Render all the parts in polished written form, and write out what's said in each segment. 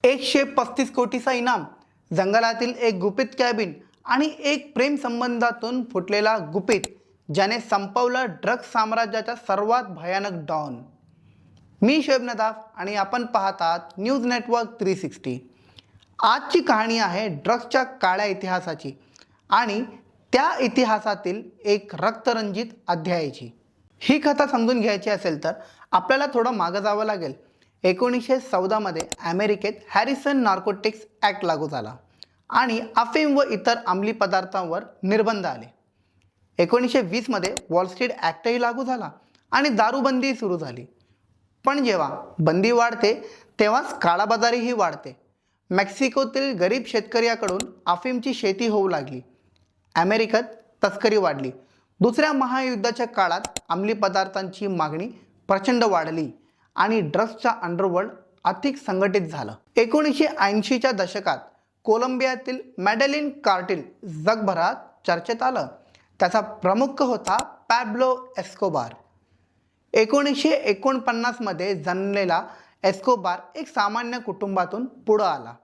135 कोटीचा इनाम, जंगलातील एक गुपित कॅबिन आणि एक प्रेम संबंधातून फुटलेला गुपित ज्याने संपवलं ड्रग्ज साम्राज्याचा सर्वात भयानक डॉन। मी शोएब नदाफ आणि आपण पाहतात न्यूज नेटवर्क 360। आजची कहाणी आहे ड्रग्जच्या काळ्या इतिहासाची आणि त्या इतिहासातील एक रक्तरंजित अध्यायाची। ही कथा समजून घ्यायची असेल तर आपल्याला थोडं मागे जावं लागेल। 1914 मध्ये अमेरिकेत हॅरिसन नार्कोटिक्स ॲक्ट लागू झाला आणि अफीम व इतर अंमली पदार्थांवर निर्बंध आले। 1920 मध्ये वॉल स्ट्रीट ॲक्टही लागू झाला आणि दारूबंदी सुरू झाली। पण जेव्हा बंदी वाढते तेव्हाच काळाबाजारीही वाढते। मेक्सिकोतील गरीब शेतकऱ्याकडून अफीमची शेती होऊ लागली। अमेरिकेत तस्करी वाढली। दुसऱ्या महायुद्धाच्या काळात अंमली पदार्थांची मागणी प्रचंड वाढली आणि ड्रग्जचा अंडरवर्ल्ड अधिक संघटित झालं। 1980च्या दशकात कोलंबियातील मेडेलिन कार्टेल जगभरात चर्चेत आलं। त्याचा प्रमुख होता पॅब्लो एस्कोबार। 1949 मध्ये जन्मलेला एस्कोबार एक सामान्य कुटुंबातून पुढे आला,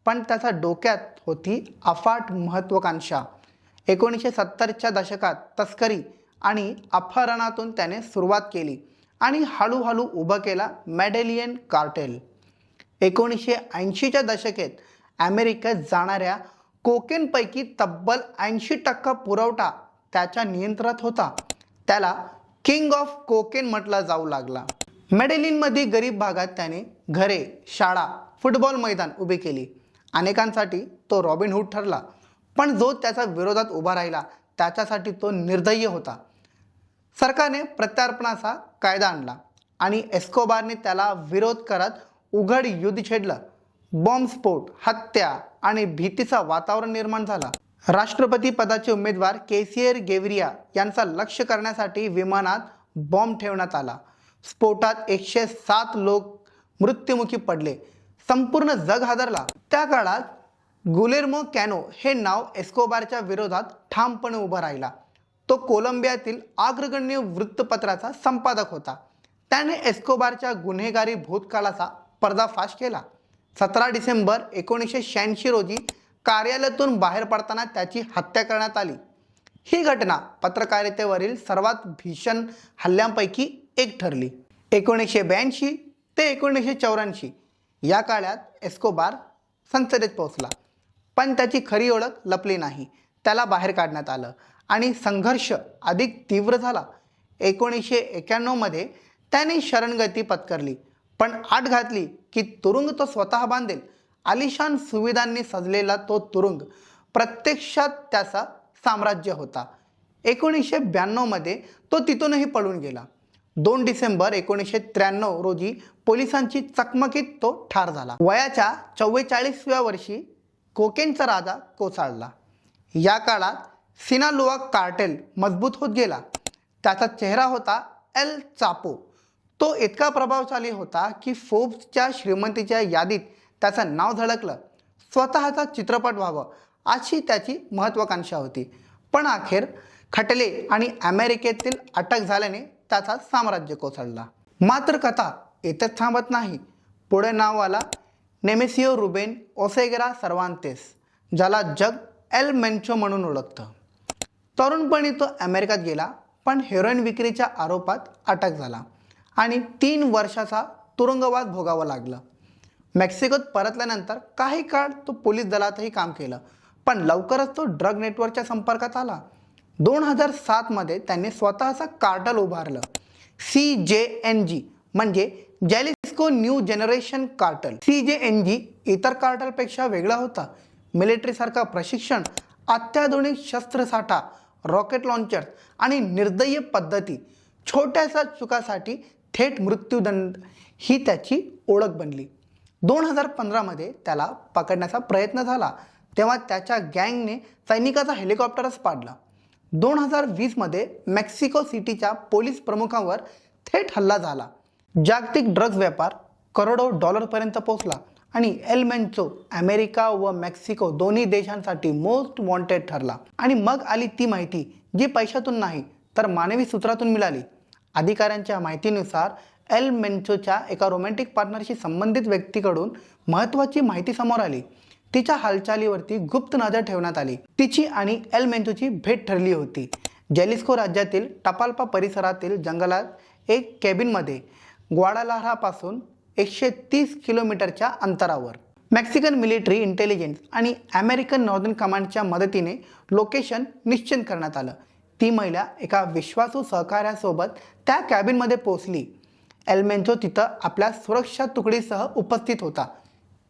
पण त्याच्या डोक्यात होती अफाट महत्त्वाकांक्षा। 1970च्या दशकात तस्करी आणि अपहरणातून त्याने सुरुवात केली आणि हळूहळू उभा केला मेडेलियन कार्टेल। 1980च्या दशकात अमेरिकेत जाणाऱ्या कोकेनपैकी तब्बल 80% पुरवठा त्याच्या नियंत्रणात होता। त्याला किंग ऑफ कोकेन म्हटलं जाऊ लागला। मेडेलिनमध्ये गरीब भागात त्याने घरे, शाळा, फुटबॉल मैदान उभी केली। अनेकांसाठी तो रॉबिनहूड ठरला, पण जो त्याच्या विरोधात उभा राहिला त्याच्यासाठी तो निर्दयी होता। सरकारने प्रत्यार्पणाचा कायदा आणला आणि एस्कोबारने त्याला विरोध करत उघड युद्ध छेडलं। बॉम्बस्फोट, हत्या आणि भीतीचं वातावरण निर्माण झाला। राष्ट्रपती पदाचे उमेदवार केसियर गेविरिया यांचा लक्ष्य करण्यासाठी विमानात बॉम्ब ठेवण्यात आला। स्फोटात 107 लोक मृत्युमुखी पडले। संपूर्ण जग हादरला। त्या काळात गुलेर्मो कॅनो हे नाव एस्कोबारच्या विरोधात ठामपणे उभं राहिला। तो कोलंबियातील अग्रगण्य वृत्तपत्राचा संपादक होता। त्याने एस्कोबारच्या गुन्हेगारी भूतकाळाचा पर्दाफाश केला। 17 डिसेंबर 1986 रोजी कार्यालयातून बाहेर पडताना त्याची हत्या करण्यात आली। ही घटना पत्रकारितेवरील सर्वात भीषण हल्ल्यांपैकी एक ठरली। 1982 ते 1984 या काळात एस्कोबार संसदेत पोहोचला, पण त्याची खरी ओळख लपली नाही। त्याला बाहेर काढण्यात आलं आणि संघर्ष अधिक तीव्र झाला। 1991 मध्ये त्याने शरणगती पत्करली, पण आट घातली की तुरुंग तो स्वतः बांधेल। आलिशान सुविधांनी सजलेला तो तुरुंग प्रत्यक्षात त्याचा साम्राज्य होता। 1992 मध्ये तो तिथूनही पळून गेला। 2 डिसेंबर 1993 रोजी पोलिसांची चकमकीत तो ठार झाला। वयाच्या 44व्या वर्षी कोकेनचा राजा कोसळला। या काळात सिनालोआ कार्टेल मजबूत होत गेला। त्याचा चेहरा होता एल चापो। तो इतका प्रभावशाली होता की फोर्ब्सच्या श्रीमंतीच्या यादीत त्याचं नाव झळकलं। स्वतःचा चित्रपट व्हावं अशी त्याची महत्त्वाकांक्षा होती, पण अखेर खटले आणि अमेरिकेतील अटक झाल्याने त्याचा साम्राज्य कोसळला। मात्र कथा इथेच थांबत नाही। पुढे नाव आला नेमेसिओ रुबेन ओसेगरा सर्वांतेस, ज्याला जग एल मेन्चो म्हणून ओळखतं। तरुणपणी तो अमेरिकेत गेला, पण हेरोईन विक्रीच्या आरोपात अटक झाला आणि 3 वर्षाचा तुरुंगवास भोगावं लागलं। मेक्सिकोत परतल्यानंतर काही काळ तो पोलीस दलातही काम केलं, पण लवकरच तो ड्रग नेटवर्कच्या संपर्कात आला। 2007 मध्ये त्यांनी स्वतःचा कार्टेल उभारलं। CJNG म्हणजे जॅलिस्को न्यू जनरेशन कार्टेल। CJNG इतर कार्टेलपेक्षा वेगळा होता। मिलिटरीसारखा प्रशिक्षण, अत्याधुनिक शस्त्रसाठा, रॉकेट लॉन्चर्स आणि निर्दयी पद्धती, छोट्याशा चुकासाठी थेट मृत्यूदंड ही त्याची ओळख बनली। 2015 मध्ये त्याला पकडण्याचा प्रयत्न झाला, तेव्हा त्याच्या गँगने सैनिकाचा हेलिकॉप्टरच पाडला। 2020 मध्ये मेक्सिको सिटीच्या पोलीस प्रमुखांवर थेट हल्ला झाला। जागतिक ड्रग्ज व्यापार करोडो डॉलरपर्यंत पोहोचला आणि एल मेन्चो अमेरिका व मेक्सिको दोन्ही देशांसाठी मोस्ट वॉन्टेड ठरला। आणि मग आली ती माहिती जी पैशातून नाही तर मानवी सूत्रातून मिळाली। अधिकाऱ्यांच्या माहितीनुसार एल मेन्चोच्या एका रोमॅन्टिक पार्टनरशी संबंधित व्यक्तीकडून महत्त्वाची माहिती समोर आली. तिच्या हालचालीवरती गुप्त नजर ठेवण्यात आली. तिची आणि एल मेन्झोची भेट ठरली होती. जॅलिस्को राज्यातील टपाल्पा परिसरातील जंगलात एक कॅबिनमध्ये ग्वाडालाहारापासून 130 किलोमीटरच्या अंतरावर. मेक्सिकन मिलिटरी इंटेलिजन्स आणि अमेरिकन नॉर्दर्न कमांडच्या मदतीने लोकेशन निश्चित करण्यात आलं. ती महिला एका विश्वासू सहकाऱ्यासोबत त्या कॅबिनमध्ये पोहोचली. एल मेन्झो तिथं आपल्या सुरक्षा तुकडीसह उपस्थित होता.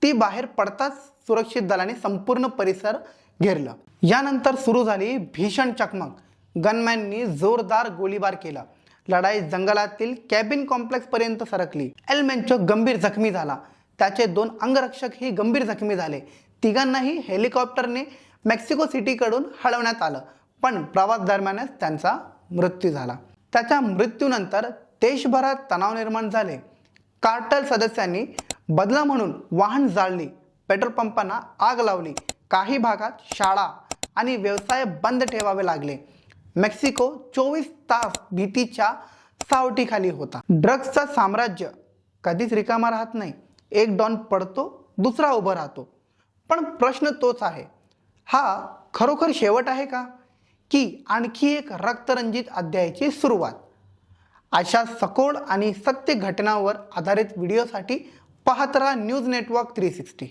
ती बाहेर पडताच सुरक्षित दलाने संपूर्ण परिसर घेरलं. यानंतर सुरू झाली भीषण चकमक. गनमॅननी जोरदार गोळीबार केला. लढाई जंगलातील कॅबिन कॉम्प्लेक्सपर्यंत सरकली. एल मेन्झो गंभीर जखमी झाला. त्याचे 2 अंगरक्षकही गंभीर जखमी झाले. तिघांनाही हेलिकॉप्टरने मेक्सिको सिटीकडून हलवण्यात आलं, पण प्रवास दरम्यानच त्यांचा मृत्यू झाला. त्याच्या मृत्यूनंतर देशभरात तणाव निर्माण झाले. कार्टेल सदस्यांनी बदला म्हणून वाहन जाळली, पेट्रोल पंपांना आग लावली. काही भागात शाळा आणि व्यवसाय बंद ठेवावे लागले. मेक्सिको 24 तास भीतीच्या सावटीखाली होता. ड्रग्सचं साम्राज्य कधीच रिकामा राहत नाही. एक डॉन पडतो, दुसरा उभं राहतो. पण प्रश्न तोच आहे, हा खरोखर शेवट आहे का, की आणखी एक रक्तरंजित अध्यायाची सुरुवात? अशा सखोल आणि सत्य घटनांवर आधारित व्हिडिओसाठी पाहत राहा न्यूज नेटवर्क 360.